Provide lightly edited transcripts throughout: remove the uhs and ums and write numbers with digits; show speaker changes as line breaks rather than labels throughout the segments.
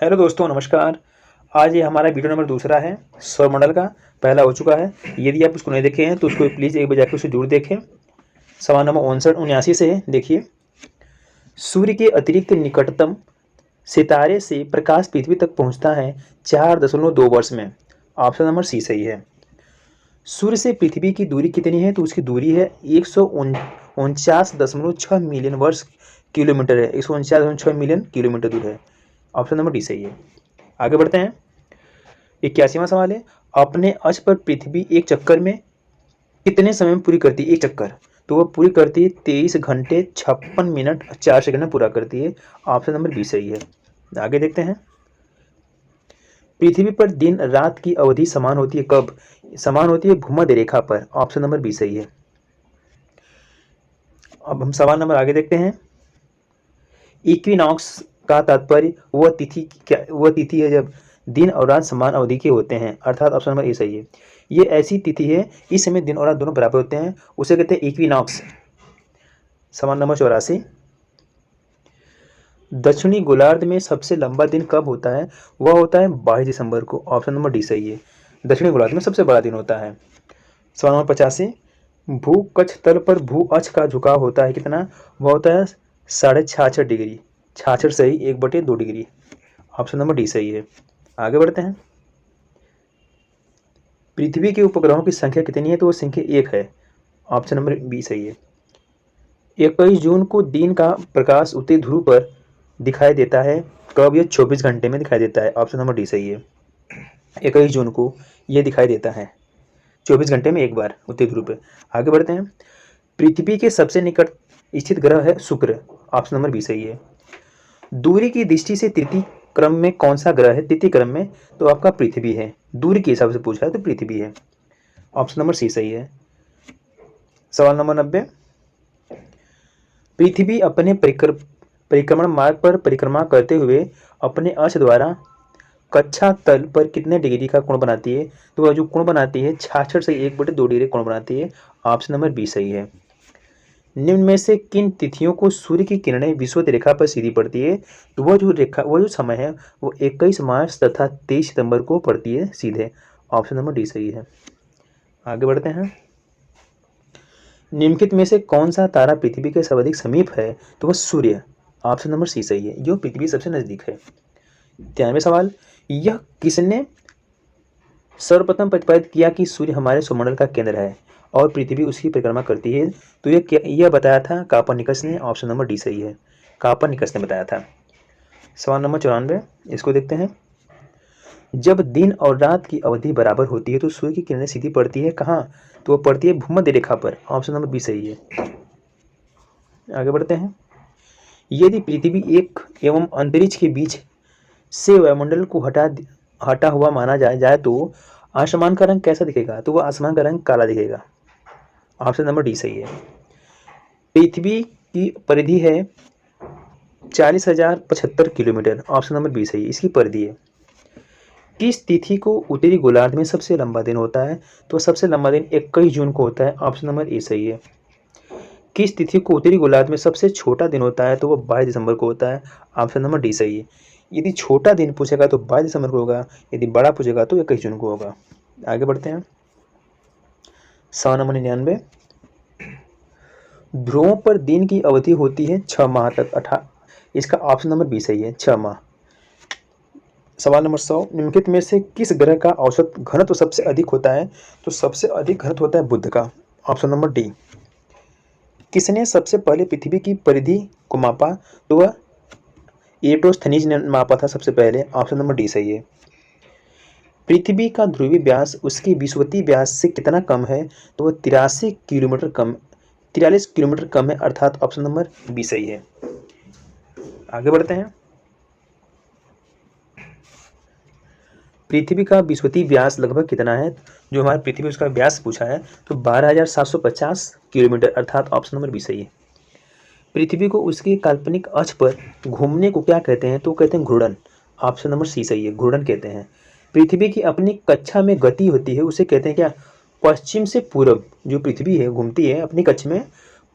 Hello दोस्तों, नमस्कार। आज ये हमारा वीडियो नंबर दूसरा है। सौरमंडल का पहला हो चुका है। यदि आप उसको नहीं देखे हैं तो उसको प्लीज़ एक बार जाकर उसे जरूर देखें। सवाल नंबर 59 से है। देखिए, सूर्य के अतिरिक्त निकटतम सितारे से प्रकाश पृथ्वी तक पहुंचता है 4.2 वर्ष में। ऑप्शन नंबर सी सही है। सूर्य से पृथ्वी की दूरी कितनी है? तो उसकी दूरी है 149.6 मिलियन वर्ष किलोमीटर है। 149.6 मिलियन किलोमीटर दूर है। ऑप्शन नंबर डी सही है। आगे बढ़ते हैं। 81वां सवाल है, अपने अक्ष पर पृथ्वी एक चक्कर में कितने समय में पूरी करती है? एक चक्कर तो वह पूरी करती है 23 घंटे 56 मिनट 4 सेकंड में पूरा करती है। ऑप्शन नंबर बी सही है। आगे देखते हैं। पृथ्वी पर दिन रात की अवधि समान होती है कब? समान होती है भूमध्य रेखा पर। ऑप्शन नंबर बी सही है। अब हम सवाल नंबर आगे देखते हैं। इक्विनॉक्स का तात्पर्य वह तिथि है जब दिन और रात समान अवधि के होते हैं, अर्थात ऑप्शन नंबर ए सही है। ये ऐसी तिथि है इस समय दिन और रात दोनों बराबर होते हैं, उसे कहते हैं इक्विनॉक्स। सवाल नंबर 84, दक्षिणी गोलार्ध में सबसे लंबा दिन कब होता है? वह होता है 22 दिसंबर को। ऑप्शन नंबर डी सही है। दक्षिणी गोलार्ध में सबसे बड़ा दिन होता है। सवाल नंबर 85, भू कक्ष तल पर भू अक्ष का झुकाव होता है कितना? वह होता है 66.5 डिग्री। 66 सही 1/2 डिग्री। ऑप्शन नंबर डी सही है। आगे बढ़ते हैं। पृथ्वी के उपग्रहों की संख्या कितनी है? तो वो संख्या 1 है। ऑप्शन नंबर बी सही है। 21 जून को दिन का प्रकाश उत्तरी ध्रुव पर दिखाई देता है कब? यह 24 घंटे में दिखाई देता है। ऑप्शन नंबर डी सही है। 21 जून को यह दिखाई देता है 24 घंटे में एक बार उत्तरी ध्रुव पर। आगे बढ़ते हैं। पृथ्वी के सबसे निकट स्थित ग्रह है शुक्र। ऑप्शन नंबर बी सही है। दूरी की दृष्टि से तृतीय क्रम में कौन सा ग्रह है? तृतीय क्रम में तो आपका पृथ्वी है। दूरी के हिसाब से पूछा है तो पृथ्वी है। ऑप्शन नंबर सी सही है। सवाल नंबर 90, पृथ्वी अपने परिक्रमण मार्ग पर परिक्रमा करते हुए अपने अक्ष द्वारा कक्षा तल पर कितने डिग्री का कोण बनाती है? तो वह जो कोण बनाती है 66 से 1/2 डिग्री कोण बनाती है। ऑप्शन नंबर बी सही है। निम्न में से किन तिथियों को सूर्य की किरणें विषुवत रेखा पर सीधी पड़ती है? तो वह जो समय है वो 21 मार्च तथा 23 सितंबर को पड़ती है सीधे। ऑप्शन नंबर डी सही है। आगे बढ़ते हैं। निम्नलिखित में से कौन सा तारा पृथ्वी के सर्वाधिक समीप है? तो वह सूर्य। ऑप्शन नंबर सी सही है, जो पृथ्वी सबसे नजदीक है। 93वां सवाल, यह किसने सर्वप्रथम प्रतिपादित किया कि सूर्य हमारे सौरमंडल का केंद्र है और पृथ्वी उसकी परिक्रमा करती है? तो यह बताया था कापरनिकस ने। ऑप्शन नंबर डी सही है। कापरनिकस ने बताया था। सवाल नंबर 94, इसको देखते हैं। जब दिन और रात की अवधि बराबर होती है तो सूर्य की किरणें सीधी पड़ती है कहाँ? तो वह पड़ती है भूमध्य रेखा पर। ऑप्शन नंबर बी सही है। आगे बढ़ते हैं। यदि पृथ्वी एक एवं अंतरिक्ष के बीच से वायुमंडल को हटा हुआ माना जाए तो आसमान का रंग कैसा दिखेगा? तो वह आसमान का रंग काला दिखेगा। ऑप्शन नंबर डी सही है। पृथ्वी की परिधि है 40,075 किलोमीटर। ऑप्शन नंबर बी सही है, इसकी परिधि है। किस तिथि को उत्तरी गोलार्ध में सबसे लंबा दिन होता है? तो सबसे लंबा दिन 21 जून को होता है। ऑप्शन नंबर ए सही है। किस तिथि को उत्तरी गोलार्ध में सबसे छोटा दिन होता है? तो वह 22 दिसंबर को होता है। ऑप्शन नंबर डी सही है। यदि छोटा दिन पूछेगा तो 22 दिसंबर को होगा, यदि बड़ा पूछेगा तो 21 जून को होगा। आगे बढ़ते हैं। सवाल नंबर 99, ध्रुवों पर दिन की अवधि होती है 6 माह तक। इसका ऑप्शन नंबर बी सही है, 6 माह। सवाल नंबर 100, निम्नलिखित में से किस ग्रह का औसत घनत्व सबसे अधिक होता है? तो सबसे अधिक घनत्व होता है बुध का। Option number D. किसने सबसे पहले पृथ्वी की परिधि को मापा? तो वह एरोस्थेनीज ने मापा था सबसे पहले। ऑप्शन नंबर डी सही है। पृथ्वी का ध्रुवीय व्यास उसकी विषुवतीय व्यास से कितना कम है? तो वह 43 किलोमीटर कम 43 किलोमीटर कम है, अर्थात ऑप्शन नंबर बी सही है। आगे बढ़ते हैं। पृथ्वी का विषुवतीय व्यास लगभग कितना है? जो हमारी पृथ्वी उसका व्यास पूछा है तो 12,750 किलोमीटर, अर्थात ऑप्शन नंबर बी सही है। पृथ्वी को उसके काल्पनिक अक्ष पर घूमने को क्या कहते हैं? तो कहते हैं घूर्णन। ऑप्शन नंबर सी सही है, घूर्णन कहते हैं। पृथ्वी की अपनी कक्षा में गति होती है उसे कहते हैं क्या? पश्चिम से पूर्व। जो पृथ्वी है घूमती है अपनी कक्ष में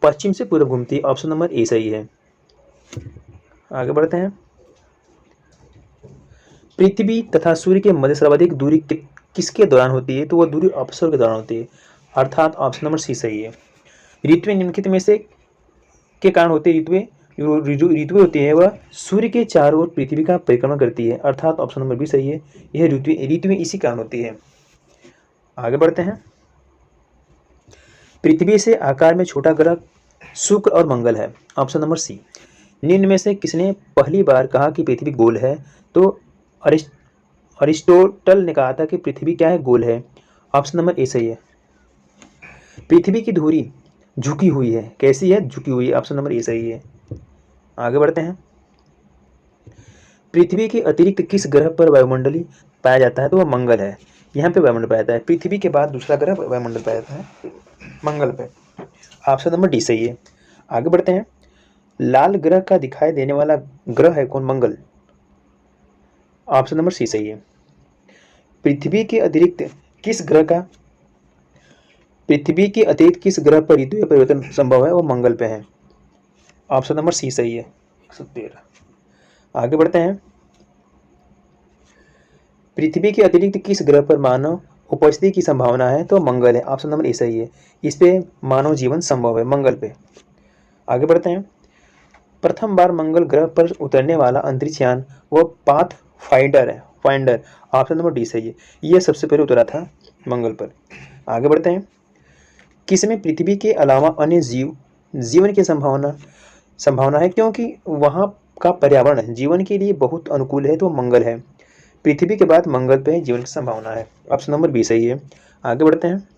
पश्चिम से पूर्व घूमती है। ऑप्शन नंबर ए सही है। आगे बढ़ते हैं। पृथ्वी तथा सूर्य के मध्य सर्वाधिक दूरी किसके दौरान होती है? तो वह दूरी अपसर के दौरान होती है, अर्थात ऑप्शन नंबर सी सही है। ऋतुएं निम्नलिखित में से के कारण होती है? ऋतुएं होती है वह सूर्य के चारों ओर पृथ्वी का परिक्रमा करती है, अर्थात ऑप्शन नंबर बी सही है। यह ऋतुएं इसी कारण होती है। आगे बढ़ते हैं। पृथ्वी से आकार में छोटा ग्रह शुक्र और मंगल है, ऑप्शन नंबर सी। निम्न में से किसने पहली बार कहा कि पृथ्वी गोल है? तो अरिस्टोटल ने कहा था कि पृथ्वी क्या है? गोल है, ऑप्शन नंबर ए सही है। पृथ्वी की धुरी झुकी हुई है, कैसी है? झुकी हुई है, ऑप्शन नंबर ए सही है। आगे बढ़ते हैं। पृथ्वी के अतिरिक्त किस ग्रह पर वायुमंडली पाया जाता है? तो वह मंगल है, यहाँ पे वायुमंडल पाया जाता है। पृथ्वी के बाद दूसरा ग्रह वायुमंडल पाया जाता है मंगल पे, ऑप्शन नंबर डी सही है। आगे बढ़ते हैं। लाल ग्रह का दिखाई देने वाला ग्रह है कौन? मंगल, ऑप्शन नंबर सी सही है। पृथ्वी के अतिरिक्त किस ग्रह पर ऋतु परिवर्तन संभव है? वो मंगल पे है, ऑप्शन नंबर सी सही है, 113। आगे बढ़ते हैं। पृथ्वी के अतिरिक्त किस ग्रह पर मानव उपस्थिति की संभावना है? तो मंगल है, ऑप्शन नंबर ए सही है। इस पे मानव जीवन संभव है, मंगल पे। आगे बढ़ते हैं। प्रथम बार मंगल ग्रह पर उतरने वाला अंतरिक्ष यान वो पाथ फाइंडर है, ऑप्शन नंबर डी सही है। यह सबसे पहले उतरा था मंगल पर। आगे बढ़ते हैं। किसमें पृथ्वी के अलावा अन्य जीवन की संभावना है? क्योंकि वहाँ का पर्यावरण जीवन के लिए बहुत अनुकूल है, तो मंगल है। पृथ्वी के बाद मंगल पे जीवन की संभावना है, ऑप्शन नंबर बी सही है। आगे बढ़ते हैं।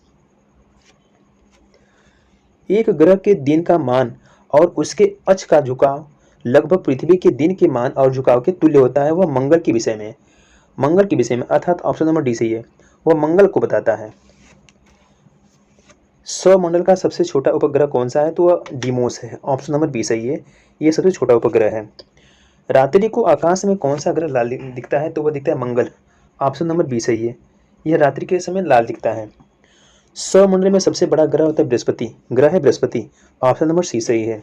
एक ग्रह के दिन का मान और उसके अक्ष का झुकाव लगभग पृथ्वी के दिन के मान और झुकाव के तुल्य होता है, वह मंगल के विषय में, अर्थात ऑप्शन नंबर डी सही है। वह मंगल को बताता है। सौरमंडल का सबसे छोटा उपग्रह कौन सा है? तो वह डीमोस है, ऑप्शन नंबर बी सही है। यह सबसे छोटा उपग्रह है। रात्रि को आकाश में कौन सा ग्रह लाल दिखता है? तो वह दिखता है मंगल, ऑप्शन नंबर बी सही है। यह रात्रि के समय लाल दिखता है। सौरमंडल में सबसे बड़ा ग्रह होता है बृहस्पति, ग्रह है बृहस्पति, ऑप्शन नंबर सी सही है,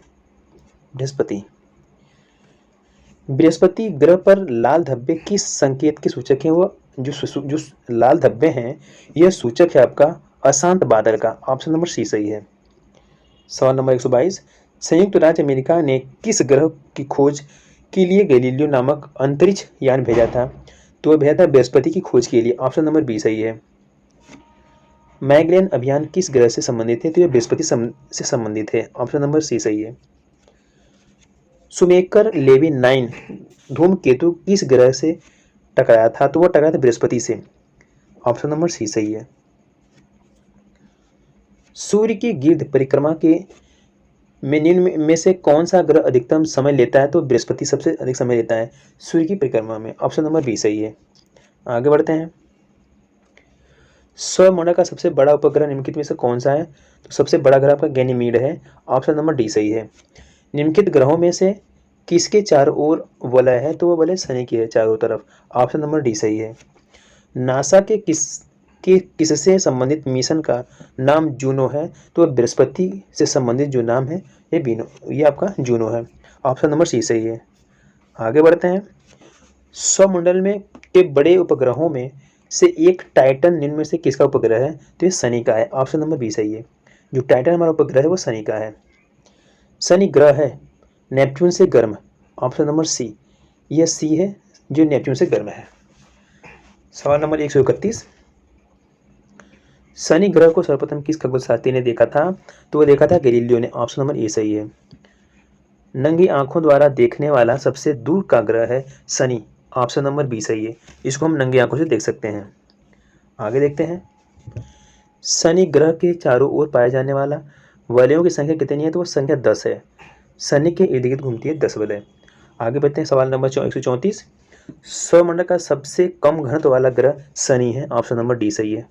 बृहस्पति ग्रह पर लाल धब्बे किस संकेत के सूचक हैं? वो जो लाल धब्बे हैं यह सूचक है आपका अशांत बादल का, ऑप्शन नंबर सी सही है। सवाल नंबर 122। संयुक्त राज्य अमेरिका ने किस ग्रह की खोज के लिए गैलीलियो नामक अंतरिक्ष यान भेजा था? तो वह भेजा था बृहस्पति की खोज के लिए, ऑप्शन नंबर बी सही है। मैगेलियन अभियान किस ग्रह से संबंधित है? तो यह बृहस्पति से संबंधित है, ऑप्शन नंबर सी सही है। शुमेकर लेवी 9 धूमकेतु किस ग्रह से टकराया था? तो वह टकराया था बृहस्पति से, ऑप्शन नंबर सी सही है। सूर्य की गिर्द परिक्रमा के निम्न में से कौन सा ग्रह अधिकतम समय लेता है? तो बृहस्पति सबसे अधिक समय लेता है सूर्य की परिक्रमा में, ऑप्शन नंबर बी सही है। आगे बढ़ते हैं। सौरमंडल का सबसे बड़ा उपग्रह निम्नलिखित में से कौन सा है? तो सबसे बड़ा ग्रह आपका गैनीमीड है, ऑप्शन नंबर डी सही है। निम्नलिखित ग्रहों में से किसके चारों ओर वलय है? तो वह वलय शनि की है चारों तरफ, ऑप्शन नंबर डी सही है। नासा के किससे संबंधित मिशन का नाम जूनो है? तो बृहस्पति से संबंधित जो नाम है ये आपका जूनो है, ऑप्शन नंबर सी सही है। आगे बढ़ते हैं। सौरमंडल में के बड़े उपग्रहों में से एक टाइटन निम्न में से किसका उपग्रह है? तो ये शनि का है, ऑप्शन नंबर बी सही है। जो टाइटन हमारा उपग्रह है वो शनि का है। शनि ग्रह है नेपच्यून से गर्म, ऑप्शन नंबर सी, यह सी है जो नेपच्यून से गर्म है। सवाल नंबर 131। शनि ग्रह को सर्वप्रथम किस खगोलशास्त्री ने देखा था? तो वह देखा था गैलीलियो ने, ऑप्शन नंबर ए सही है। नंगी आंखों द्वारा देखने वाला सबसे दूर का ग्रह है शनि, ऑप्शन नंबर बी सही है। इसको हम नंगी आंखों से देख सकते हैं। आगे देखते हैं। शनि ग्रह के चारों ओर पाया जाने वाला वलयों की संख्या कितनी है? तो वह संख्या 10 है। शनि के इर्द गिर्द घूमती है 10 वलय। आगे बढ़ते हैं। सवाल नंबर 134। सौरमंडल का सबसे कम घनत्व वाला ग्रह शनि है, ऑप्शन नंबर डी सही है।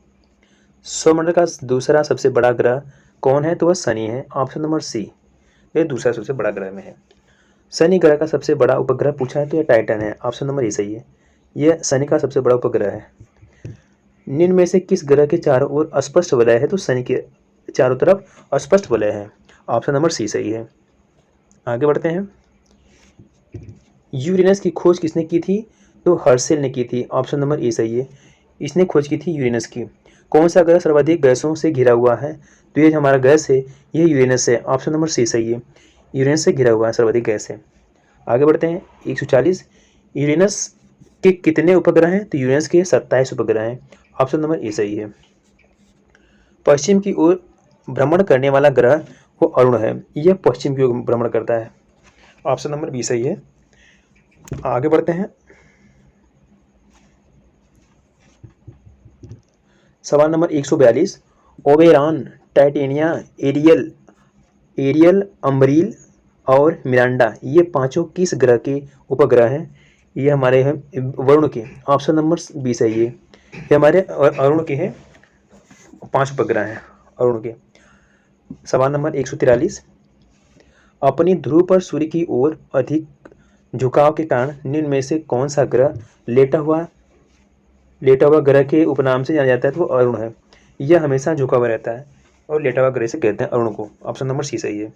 सौरमंडल का दूसरा सबसे बड़ा ग्रह कौन है? तो वह शनि है, ऑप्शन नंबर सी, यह दूसरा सबसे बड़ा ग्रह में है। शनि ग्रह का सबसे बड़ा उपग्रह पूछा है तो यह टाइटन है, ऑप्शन नंबर ए सही है। यह शनि का सबसे बड़ा उपग्रह है। निम्न में से किस ग्रह के चारों ओर अस्पष्ट वलय है? तो शनि के चारों तरफ अस्पष्ट वलय है, ऑप्शन नंबर सी सही है। आगे बढ़ते हैं। यूरेनस की खोज किसने की थी? तो हर्शेल ने की थी, ऑप्शन नंबर ए सही है। इसने खोज की थी यूरेनस की। कौन सा ग्रह सर्वाधिक गैसों से घिरा हुआ है? तो ये जो हमारा गैस है ये यूरेनस है, ऑप्शन नंबर सी सही है। यूरेनस से घिरा हुआ है सर्वाधिक गैस है। आगे बढ़ते हैं 140। यूरेनस के कितने उपग्रह हैं? तो यूरेनस के 27 उपग्रह हैं, ऑप्शन नंबर ए सही है। पश्चिम की ओर भ्रमण करने वाला ग्रह वो अरुण है, यह पश्चिम की ओर भ्रमण करता है, ऑप्शन नंबर बी सही है। आगे बढ़ते हैं सवाल नंबर 142। ओबेरॉन, टाइटेनिया, एरियल, अम्बरील और मिरांडा ये पांचों किस ग्रह के उपग्रह हैं? ये हमारे हैं वरुण के, ऑप्शन नंबर बी सही है। ये हमारे अरुण के हैं, 5 उपग्रह हैं अरुण के। सवाल नंबर 143। अपनी ध्रुव पर सूर्य की ओर अधिक झुकाव के कारण निम्न में से कौन सा ग्रह लेटा हुआ ग्रह के उपनाम से जाना जाता है? तो वो अरुण है। यह हमेशा झुका हुआ रहता है और लेटा हुआ ग्रह से कहते हैं अरुण को, ऑप्शन नंबर सी सही है।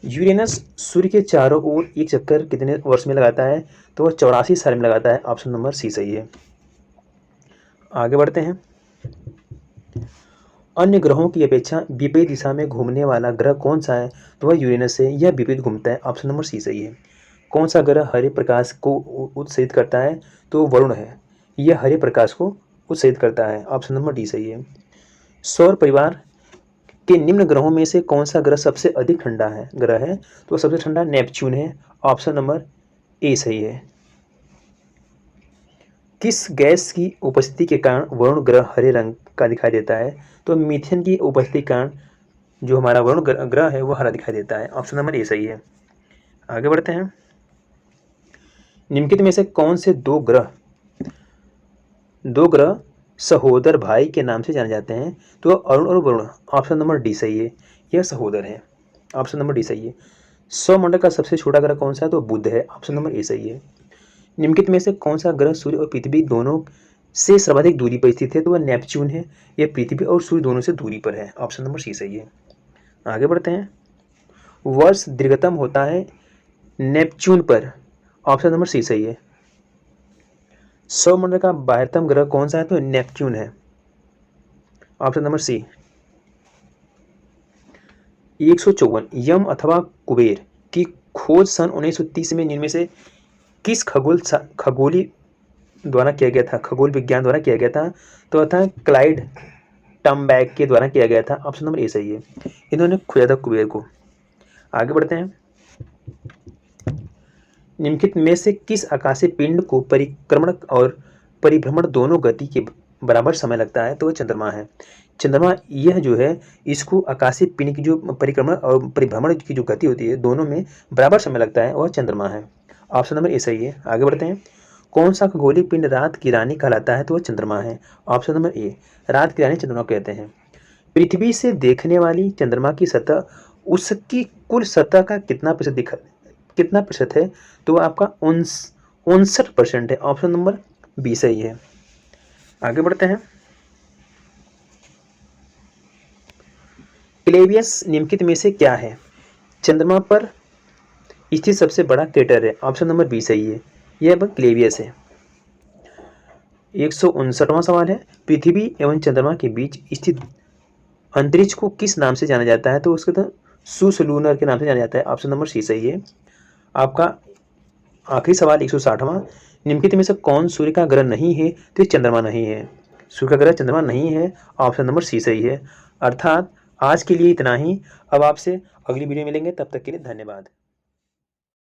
यूरेनस सूर्य के चारों ओर एक चक्कर कितने वर्ष में लगाता है? तो वह 84 साल में लगाता है, ऑप्शन नंबर सी सही है। आगे बढ़ते हैं। अन्य ग्रहों की अपेक्षा विपरीत दिशा में घूमने वाला ग्रह कौन सा है? तो वह यूरेनस है, यह विपरीत घूमता है, ऑप्शन नंबर सी सही है। कौन सा ग्रह हरे प्रकाश को उत्सर्जित करता है? तो वरुण है, यह हरे प्रकाश को उत्सर्जित करता है, ऑप्शन नंबर डी सही है। सौर परिवार के निम्न ग्रहों में से कौन सा ग्रह सबसे अधिक ठंडा है ग्रह है? तो सबसे ठंडा नेपच्यून है, ऑप्शन नंबर ए सही है। किस गैस की उपस्थिति के कारण वरुण ग्रह हरे रंग का दिखाई देता है? तो मीथेन की उपस्थिति के कारण जो हमारा वरुण ग्रह है वो हरा दिखाई देता है, ऑप्शन नंबर ए सही है। आगे बढ़ते हैं। निम्नलिखित में से कौन से दो ग्रह सहोदर भाई के नाम से जाने जाते हैं? तो अरुण और वरुण, ऑप्शन नंबर डी सही है, यह सहोदर है, ऑप्शन नंबर डी सही है। सौरमंडल का सबसे छोटा ग्रह कौन सा है? तो बुध है, ऑप्शन नंबर ए सही है। निम्नलिखित में से कौन सा ग्रह सूर्य और पृथ्वी दोनों से सर्वाधिक दूरी पर स्थित है? तो वह नेपच्यून है, यह पृथ्वी और सूर्य दोनों से दूरी पर है, ऑप्शन नंबर सी सही है। आगे बढ़ते हैं। वर्ष दीर्घतम होता है नेपच्यून पर, ऑप्शन नंबर सी सही है। सौरमंडल का बाह्यतम ग्रह कौन सा है? तो नेपच्यून है, ऑप्शन नंबर सी। 154। यम अथवा कुबेर की खोज सन 1930 में निम्न में से किस खगोली द्वारा किया गया था? खगोल विज्ञान द्वारा किया गया था, तो अथा क्लाइड टम्बैक के द्वारा किया गया था, ऑप्शन नंबर ए सही है। इन्होंने खोजा था कुबेर को। आगे बढ़ते हैं। निम्नलिखित में से किस आकाशीय पिंड को परिक्रमण और परिभ्रमण दोनों गति के बराबर समय लगता है? तो वह चंद्रमा है। चंद्रमा यह जो है इसको आकाशीय पिंड की जो परिक्रमण और परिभ्रमण की जो गति होती है दोनों में बराबर समय लगता है, वह चंद्रमा है, ऑप्शन नंबर ए सही है। आगे बढ़ते हैं। कौन सा खगोलीय पिंड रात की रानी कहलाता है? तो वह चंद्रमा है, ऑप्शन नंबर ए, रात की रानी चंद्रमा कहते हैं। पृथ्वी से देखने वाली चंद्रमा की सतह उसकी कुल सतह का कितना प्रतिशत है? तो आपका 59% है, ऑप्शन नंबर बी सही है। आगे बढ़ते हैं। क्लेवियस निम्नलिखित में से क्या है? चंद्रमा पर स्थित सबसे बड़ा क्रेटर है, ऑप्शन नंबर बी सही है, यह क्लेवियस है। 159वां सवाल है। पृथ्वी एवं चंद्रमा के बीच स्थित अंतरिक्ष को किस नाम से जाना जाता है? तो उसके तो सुसलूनर के नाम से जाना जाता है, ऑप्शन नंबर सी सही है। आपका आखिरी सवाल 160वां। निम्नलिखित में से कौन सूर्य का ग्रह नहीं है? तो ये चंद्रमा नहीं है, सूर्य का ग्रह चंद्रमा नहीं है, ऑप्शन नंबर सी सही है। अर्थात आज के लिए इतना ही। अब आपसे अगली वीडियो मिलेंगे, तब तक के लिए धन्यवाद।